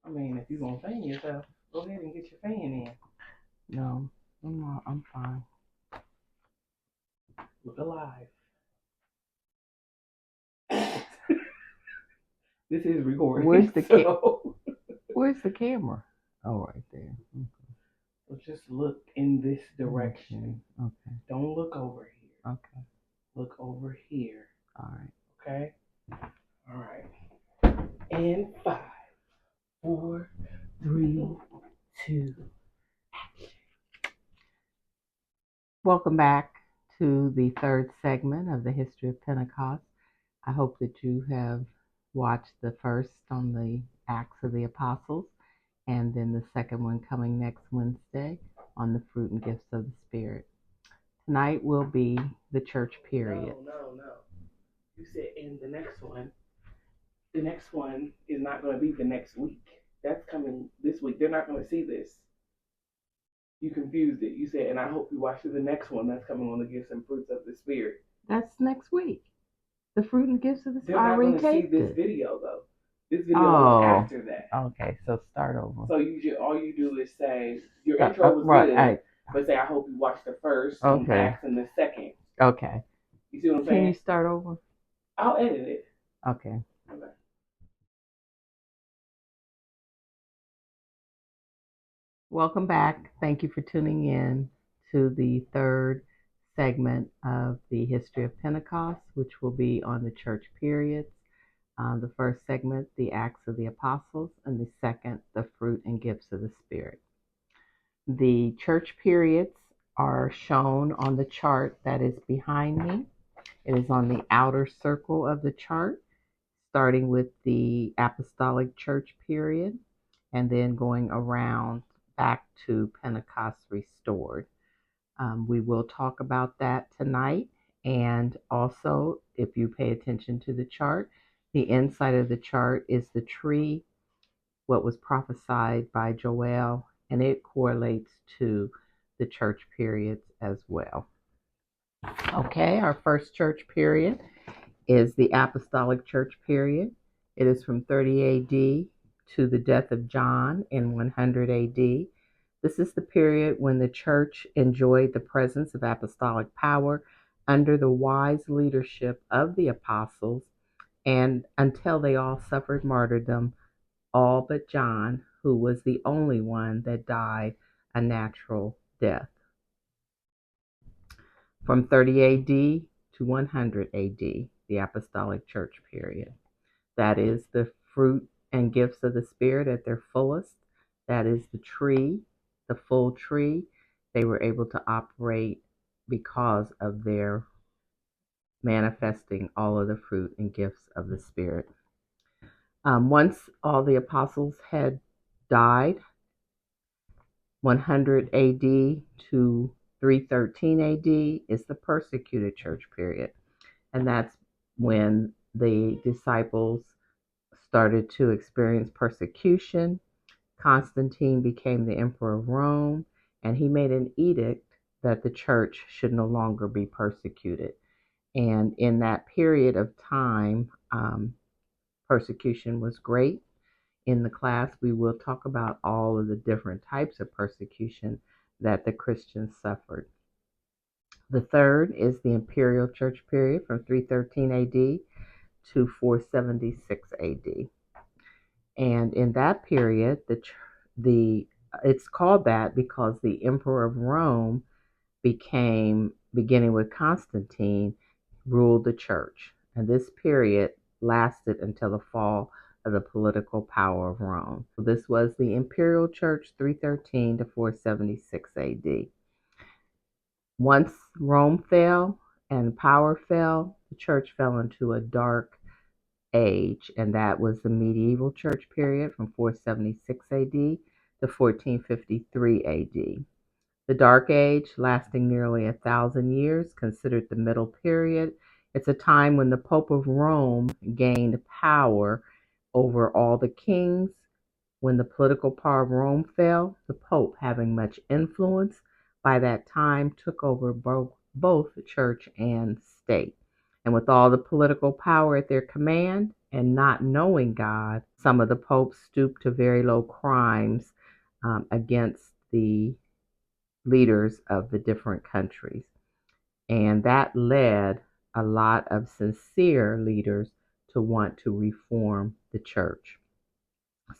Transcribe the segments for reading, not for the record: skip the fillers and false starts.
I mean, if you're going to fan yourself, go ahead and get your fan in. No, I'm fine. Look alive. This is recording. Where's the camera? Oh, right there. Okay. So just look in this direction. Okay. Don't look over here. Okay. Look over here. All right. Okay? All right. And 5, 4, 3, 2. Welcome back to the third segment of the History of Pentecost. I hope that you have watched the first on the Acts of the Apostles, and then the second one coming next Wednesday on the fruit and gifts of the Spirit. Tonight will be the church period. No. You said in the next one. The next one is not going to be the next week. That's coming this week. They're not going to see this. You confused it. You said, and I hope you watch the next one that's coming on the gifts and fruits of the Spirit. That's next week. The fruit and gifts of the Spirit. They're not going to see this video though. This video is after that. Okay, so start over. So all you do is say your intro was good, but say I hope you watch the first on Acts and the second. Okay. You see what I'm saying? Can you start over? I'll edit it. Okay. Welcome back. Thank you for tuning in to the third segment of the History of Pentecost, which will be on the church periods. The first segment, the Acts of the Apostles, and the second, the fruit and gifts of the Spirit. The church periods are shown on the chart that is behind me. It is on the outer circle of the chart, starting with the Apostolic Church period, and then going around back to Pentecost restored. We will talk about that tonight. And also, if you pay attention to the chart, the inside of the chart is the tree, what was prophesied by Joel, and it correlates to the church periods as well. Okay, our first church period is the Apostolic Church period. It is from 30 AD to the death of John in 100 AD. This is the period when the church enjoyed the presence of apostolic power under the wise leadership of the apostles, and until they all suffered martyrdom, all but John, who was the only one that died a natural death. From 30 AD to 100 AD, the Apostolic Church period. That is the fruit and gifts of the Spirit at their fullest. That is the tree, the full tree. They were able to operate because of their manifesting all of the fruit and gifts of the Spirit. Once all the apostles had died, 100 AD to 313 AD is the persecuted church period. And that's when the disciples started to experience persecution. Constantine became the emperor of Rome, and he made an edict that the church should no longer be persecuted. And in that period of time, persecution was great. In the class, we will talk about all of the different types of persecution that the Christians suffered. The third is the Imperial Church period from 313 AD to 476 AD. And in that period, it's called that because the Emperor of Rome beginning with Constantine, ruled the church. And this period lasted until the fall of the political power of Rome. So this was the Imperial Church, 313 to 476 AD. Once Rome fell and power fell, the church fell into a dark age, and that was the medieval church period from 476 AD to 1453 AD. The Dark Age, lasting nearly 1,000 years, considered the middle period. It's a time when the Pope of Rome gained power over all the kings. When the political power of Rome fell, the Pope, having much influence, by that time took over both church and state. And with all the political power at their command and not knowing God, some of the popes stooped to very low crimes against the leaders of the different countries. And that led a lot of sincere leaders to want to reform the church.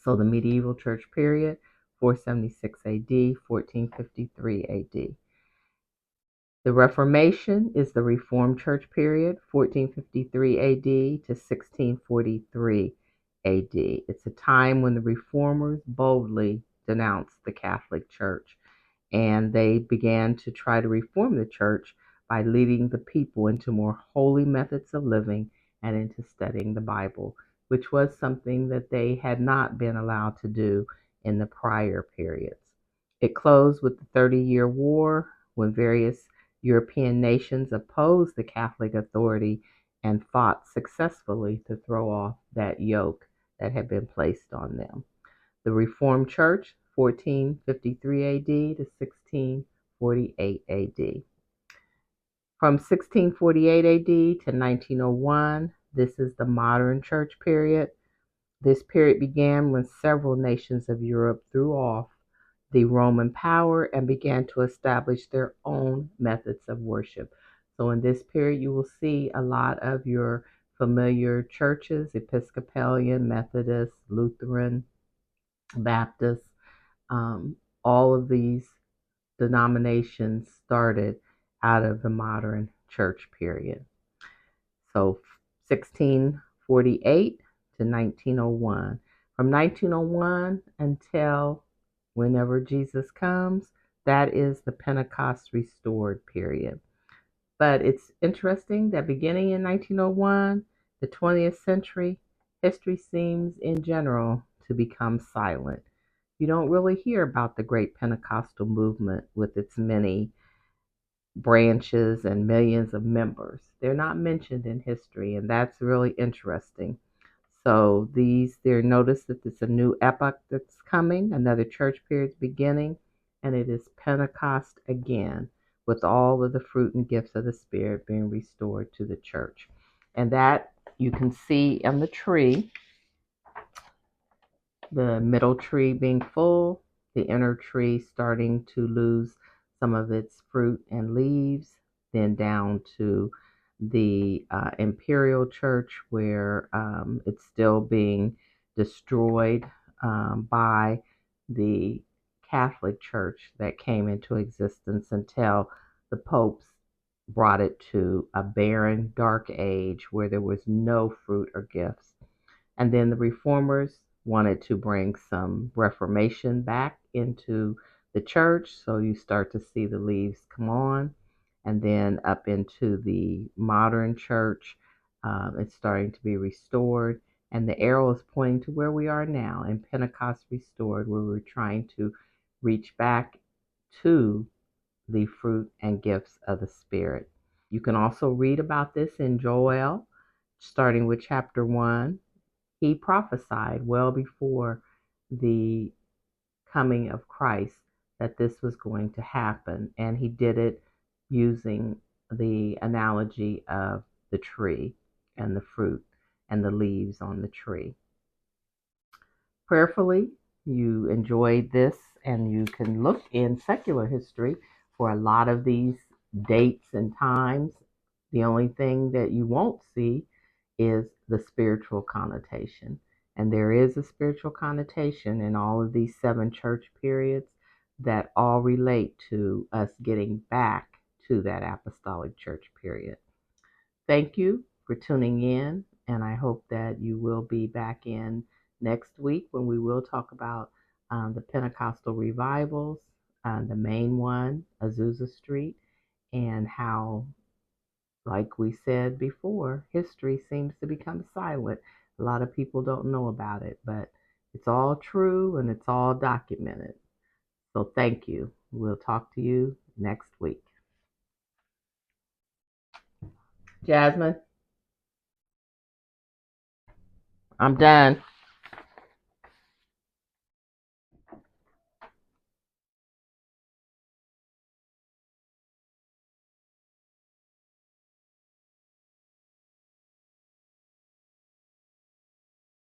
So the medieval church period, 476 AD, 1453 AD. The Reformation is the Reformed Church period, 1453 AD to 1643 AD. It's a time when the reformers boldly denounced the Catholic Church, and they began to try to reform the church by leading the people into more holy methods of living and into studying the Bible, which was something that they had not been allowed to do in the prior periods. It closed with the 30-Year War, when various European nations opposed the Catholic authority and fought successfully to throw off that yoke that had been placed on them. The Reformed Church, 1453 AD to 1648 AD. From 1648 AD to 1901, this is the modern church period. This period began when several nations of Europe threw off the Roman power and began to establish their own methods of worship. So in this period, you will see a lot of your familiar churches: Episcopalian, Methodist, Lutheran, Baptist. All of these denominations started out of the modern church period. So 1648 to 1901. From 1901 until whenever Jesus comes, that is the Pentecost restored period. But it's interesting that beginning in 1901, the 20th century, history seems in general to become silent. You don't really hear about the great Pentecostal movement with its many branches and millions of members. They're not mentioned in history, and that's really interesting. So they're notice that it's a new epoch that's coming, another church period's beginning, and it is Pentecost again, with all of the fruit and gifts of the Spirit being restored to the church. And that you can see on the tree, the middle tree being full, the inner tree starting to lose some of its fruit and leaves, then down to the imperial church where it's still being destroyed by the Catholic Church that came into existence until the popes brought it to a barren, dark age where there was no fruit or gifts. And then the reformers wanted to bring some reformation back into the church. So you start to see the leaves come on. And then up into the modern church, it's starting to be restored. And the arrow is pointing to where we are now in Pentecost restored, where we're trying to reach back to the fruit and gifts of the Spirit. You can also read about this in Joel, starting with chapter 1. He prophesied well before the coming of Christ that this was going to happen, and he did it using the analogy of the tree and the fruit and the leaves on the tree. Prayerfully, you enjoyed this, and you can look in secular history for a lot of these dates and times. The only thing that you won't see is the spiritual connotation. And there is a spiritual connotation in all of these 7 church periods that all relate to us getting back to that apostolic church period. Thank you for tuning in, and I hope that you will be back in next week when we will talk about the Pentecostal revivals, the main one, Azusa Street, and how, like we said before, history seems to become silent. A lot of people don't know about it, but it's all true and it's all documented. So thank you. We'll talk to you next week. Jasmine, I'm done.